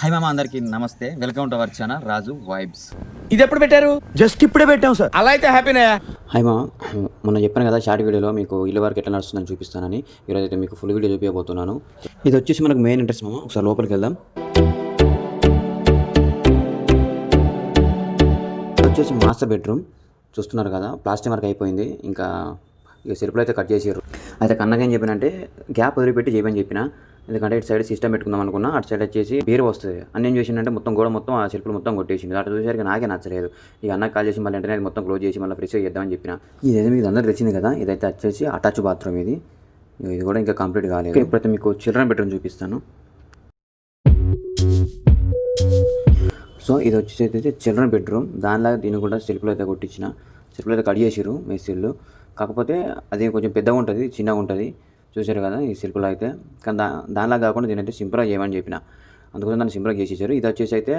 Hi మామ, అందరికీ నమస్తే. Welcome to our channel Raju vibes. ఇది ఎప్పుడు పెట్టారు? జస్ట్ ఇప్పుడే పెట్టాం సార్. అలా అయితే హ్యాపీనే. హాయ్ మా, మొన్న చెప్పాను కదా షార్ట్ వీడియోలో మీకు ఇల్లు వరకు ఎట్లా నడుస్తుందని చూపిస్తానని. ఈరోజు అయితే మీకు ఫుల్ వీడియో చూపించబోతున్నాను. ఇది వచ్చేసి మనకు మెయిన్ ఇంట్రెస్ట్ మామ. ఒకసారి లోపలికి వెళ్దాం. ఇది వచ్చేసి మాస్టర్ బెడ్రూమ్ చూస్తున్నారు కదా, ప్లాస్టిక్ వర్క్ అయిపోయింది. ఇంకా ఇక సెల్ఫ్లో అయితే కట్ చేసారు. అయితే కన్నకేం చెప్పినంటే గ్యాప్ వదిలిపెట్టి చేయమని చెప్పిన. ఎందుకంటే ఇటు సైడ్ సిస్టమ్ పెట్టుకుందాం అనుకున్నా, అటు సైడ్ వచ్చేసి బీరు వస్తుంది. అన్నీ ఏం చేసిందంటే మొత్తం గోడ మొత్తం ఆ సెల్ఫ్లు మొత్తం కొట్టేసింది. అటు చూసేసరికి నాకే నచ్చలేదు. ఇక అన్నకు కాల్ చేసి మళ్ళీ వెంటనే మొత్తం క్లోజ్ చేసి మళ్ళీ ఫ్రెష్గా చేద్దామని చెప్పిన. ఇదైతే మీకు అందరూ తెచ్చింది కదా, ఇదైతే వచ్చేసి అటాచ్ బాత్రూమ్. ఇది కూడా ఇంకా కంప్లీట్ కాలేదు. ఇప్పుడైతే మీకు చిల్డ్రన్ బెడ్రూమ్ చూపిస్తాను. సో ఇది వచ్చేసి అయితే చిల్డ్రన్ బెడ్రూమ్. దానిలాగా దీన్ని కూడా సెల్ఫ్లో అయితే కొట్టించిన. సెల్ఫ్లో అయితే కట్ చేసిరు మేస్త్రీలు. కాకపోతే అది కొంచెం పెద్దగా ఉంటుంది, చిన్నగా ఉంటుంది. చూసారు కదా ఈ సెల్ఫ్లో అయితే. కానీ దానిలాగా కాకుండా దీని అయితే సింపుల్గా చేయమని చెప్పిన. అందుకోసం దాన్ని సింపుల్గా చేసేసారు. ఇది వచ్చేసి అయితే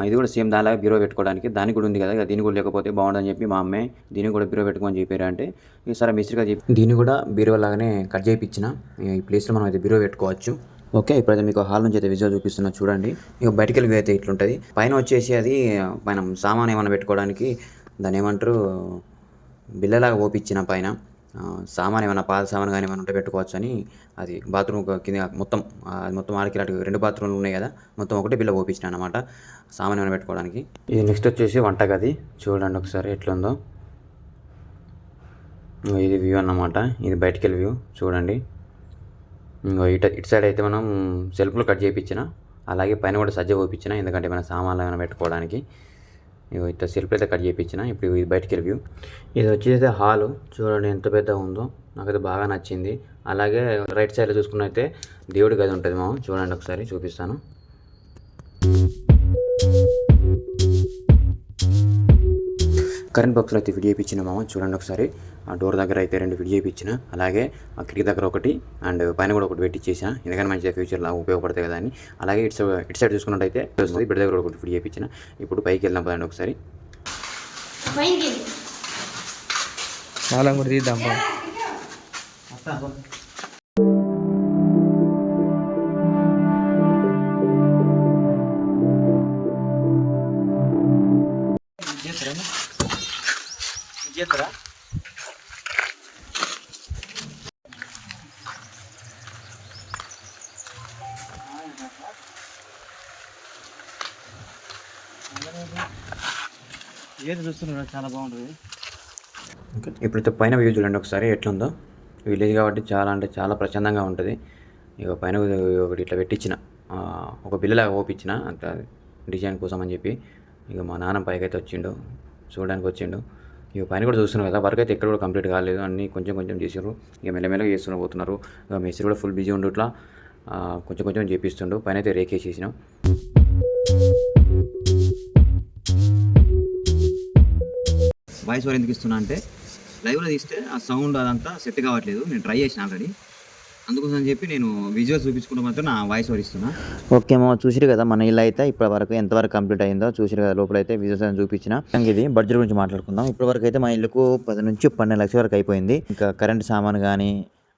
ఇది కూడా సేమ్ దానిలాగా బీరో పెట్టుకోవడానికి. దానికి కూడా ఉంది కదా, దీన్ని కూడా లేకపోతే బాగుండదని చెప్పి మా అమ్మాయి దీన్ని కూడా బీరో పెట్టుకోమని చెప్పారు. అంటే ఈసారి మిస్త్రీగా చెప్పి దీన్ని కూడా బీరో లాగానే కట్ చేయించిన. ఈ ప్లేస్లో మనం అయితే బీరో పెట్టుకోవచ్చు. ఓకే, ఇప్పుడైతే మీకు హాల్ నుంచి అయితే విజువల్ చూపిస్తున్నా చూడండి. ఇక బయటికి వెళ్ళి అయితే ఇట్లుంటుంది. పైన వచ్చేసి అది మనం సామాన్ ఏమైనా పెట్టుకోవడానికి దాన్ని ఏమంటారు బిల్లలాగా ఓపించిన. పైన సామాన్ ఏమైనా పాల సామాన్ కానీ ఏమైనా ఉంటే పెట్టుకోవచ్చు అని. అది బాత్రూమ్ కింద మొత్తం అది మొత్తం ఆడికి అటు 2 బాత్రూమ్లు ఉన్నాయి కదా, మొత్తం ఒకటే బిల్ల ఓపించిన అనమాట సామాన్ ఏమైనా పెట్టుకోవడానికి. ఇది నెక్స్ట్ వచ్చేసి వంటగది. చూడండి ఒకసారి ఎట్లుందో. ఇది వ్యూ అన్నమాట. ఇది బయటికి వెళ్ళి వ్యూ చూడండి. ఇటు సైడ్ అయితే మనం సెల్ఫ్లో కట్ చేయించిన. అలాగే పైన కూడా సజ్జ ఓపించిన, ఎందుకంటే మన సామాన్లు ఏమైనా పెట్టుకోవడానికి. ఇట్లా సెల్ఫ్ అయితే కట్ చేయించిన. ఇప్పుడు ఇది బయటికి వెళ్ళి వ్యూ. ఇది వచ్చేసి హాలు. చూడండి ఎంత పెద్దగా ఉందో, నాకైతే బాగా నచ్చింది. అలాగే రైట్ సైడ్లో చూసుకున్నైతే దేవుడి గది ఉంటుంది మామ. చూడండి ఒకసారి చూపిస్తాను. కరెంట్ బాక్స్లో అయితే ఫిట్ చేయించిన మామ. చూడండి ఒకసారి. ఆ డోర్ దగ్గర అయితే 2 ఫిట్ చేయించిన. అలాగే ఆ కిటికీ దగ్గర ఒకటి అండ్ పైన కూడా ఒకటి పెట్టించేసిన, ఎందుకంటే మంచిగా ఫ్యూచర్లో ఉపయోగపడతాయి కదా అని. అలాగే ఇటు సైడ్ చూసుకున్నట్టయితే వస్తుంది, బిడ్డ దగ్గర ఒకటి ఫిట్ చేయించిన. ఇప్పుడు పైకి వెళ్దాం పదండి ఒకసారి. కూడా తీద్దాం. ఏది చూస్తున్నా చాలా బాగుంటుంది. ఇప్పుడైతే పైన వ్యూ చూడండి ఒకసారి ఎట్లుందో. విలేజ్ కాబట్టి చాలా అంటే చాలా ప్రశాంతంగా ఉంటుంది. ఇక పైన ఒకటి ఇట్లా పెట్టించిన, ఒక బిల్లలాగా ఓపించిన అంత డిజైన్ కోసం అని చెప్పి. ఇక మా నాన్న పైకి అయితే వచ్చిండు, చూడడానికి వచ్చిండు. ఇక పైన కూడా చూస్తున్నారు కదా, వర్క్ అయితే ఎక్కడ కూడా కంప్లీట్ కాలేదు, అన్నీ కొంచెం కొంచెం చేసారు. ఇక మెల్లమెల్లగా చేస్తూనే పోతున్నారు. ఇక మేస్త్రి కూడా ఫుల్ బిజీ ఉండు, ఇట్లా కొంచెం కొంచెం చేపిస్తుండు. పైన అయితే రేకేసేసినాం. వాయిస్ ఓవర్ ఎందుకు ఇస్తున్నా అంటే లైవ్లో తీస్తే ఆ సౌండ్ అదంతా సెట్ కావట్లేదు. నేను ట్రై చేసిన ఆల్రెడీ, అందుకోసం అని చెప్పి నేను విజువల్ చూపించుకుంటూ మాత్రం నా వాయిస్ ఓవర్ ఇస్తున్నా. ఓకే మా, చూసిరు కదా మన ఇల్లు అయితే ఇప్పటి వరకు ఎంతవరకు కంప్లీట్ అయిందో చూసిరు కదా. లోపల అయితే విజువల్స్ అని చూపించిన. ఇది బడ్జెట్ గురించి మాట్లాడుకుందాం. ఇప్పటి వరకు అయితే మా ఇల్లుకు 10 నుంచి 12 లక్షల వరకు అయిపోయింది. ఇంకా కరెంట్ సామాన్ కానీ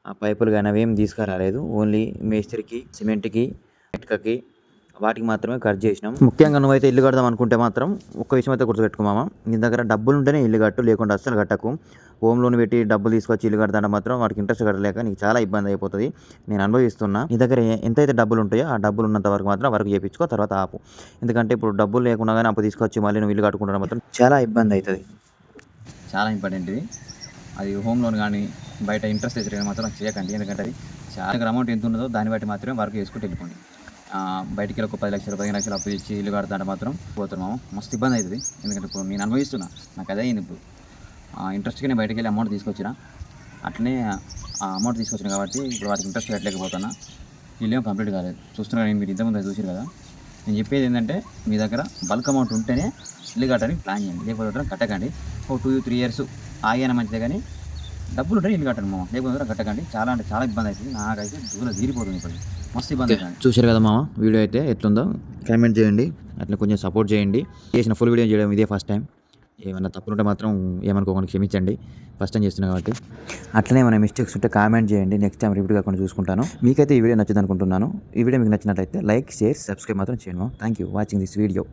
ఆ పైపులు కానీ అవి ఏం తీసుకురాలేదు. ఓన్లీ మేస్త్రికి, సిమెంట్కి, ఇటుకకి వాటికి మాత్రమే ఖర్చు చేసినాం. ముఖ్యంగా నువ్వైతే ఇల్లు కడదాం అనుకుంటే మాత్రం ఒక్క విషయం అయితే గుర్తుపెట్టుకోమామా, నీ దగ్గర డబ్బులు ఉంటేనే ఇల్లు కట్టు, లేకుండా అస్సలు కట్టకు. హోమ్ లోన్ పెట్టి డబ్బులు తీసుకొచ్చి ఇల్లు కడతాంటే మాత్రం వాటికి ఇంట్రెస్ట్ కట్టలేక నీకు చాలా ఇబ్బంది అయిపోతుంది. నేను అనుభవిస్తున్నా. నీ దగ్గర ఎంతైతే డబ్బులు ఉంటాయో ఆ డబ్బులు ఉన్నంత వరకు మాత్రం వర్క్ చేయించుకో, తర్వాత ఆపు. ఎందుకంటే ఇప్పుడు డబ్బులు లేకుండా కానీ అప్పు తీసుకొచ్చి మళ్ళీ నువ్వు ఇల్లు కట్టుకుంటే మాత్రం చాలా ఇబ్బంది అవుతుంది. చాలా ఇంపార్టెంట్ ఇది. అది హోమ్ లోన్ కానీ బయట ఇంట్రెస్ట్ వేసే మాత్రం చేయకండి. ఎందుకంటే అది చాలా అమౌంట్ ఎంత ఉన్నదో దాన్ని బట్టి మాత్రమే వర్క్ చేసుకుంటూ వెళ్ళిపోండి. బయటికి వెళ్ళి ఒక 10 లక్షలు 15 లక్షలు అప్పు ఇచ్చి ఇల్లు కడతాంటే మాత్రం పోతున్నాము, మస్తు ఇబ్బంది అవుతుంది. ఎందుకంటే ఇప్పుడు నేను అనుభవిస్తున్నా, నాకు అదే అయింది. ఇప్పుడు ఇంట్రెస్ట్గా నేను బయటికి వెళ్ళి అమౌంట్ తీసుకొచ్చిన, అట్లనే ఆ అమౌంట్ తీసుకొచ్చిన కాబట్టి ఇప్పుడు వాటికి ఇంట్రెస్ట్ కట్టలేకపోతున్నా. ఇల్లేమో కంప్లీట్ కాలేదు. చూస్తున్నా, మీరు ఇంతకుముందు చూసారు కదా. నేను చెప్పేది ఏంటంటే మీ దగ్గర బల్క్ అమౌంట్ ఉంటేనే ఇల్లు కట్టడానికి ప్లాన్ చేయండి, లేకపోతే కట్టకండి. ఒక 2-3 ఇయర్స్ ఆగిన మంచిదే, కానీ డబ్బులు ఉంటే ఇల్లు కట్టండి మామ, లేకపోతే కట్టకండి. చాలా అంటే చాలా ఇబ్బంది అవుతుంది. నాకైతే దూరం తీరిపోతుంది, ఇప్పుడు మస్తు ఇబ్బంది అవుతుంది. చూసారు కదా మామ, వీడియో అయితే ఎట్లుందో కామెంట్ చేయండి, అట్లా కొంచెం సపోర్ట్ చేయండి. చేసిన ఫుల్ వీడియో చేయడం ఇదే ఫస్ట్ టైం. ఏమన్నా తప్పులుంటే మాత్రం ఏమనుకోకుండా క్షమించండి. ఫస్ట్ టైం చేస్తున్నా కాబట్టి. అట్లనే ఏమైనా మిస్టేక్స్ ఉంటే కామెంట్ చేయండి. నెక్స్ట్ టైం రిపీట్ కాకుండా చూసుకుంటాను. మీకైతే ఈ వీడియో నచ్చింది అనుకుంటున్నాను. ఈ వీడియో మీకు నచ్చినట్లయితే లైక్, షేర్, సబ్స్క్రైబ్ మాత్రం చేయండి. Thank you watching this video.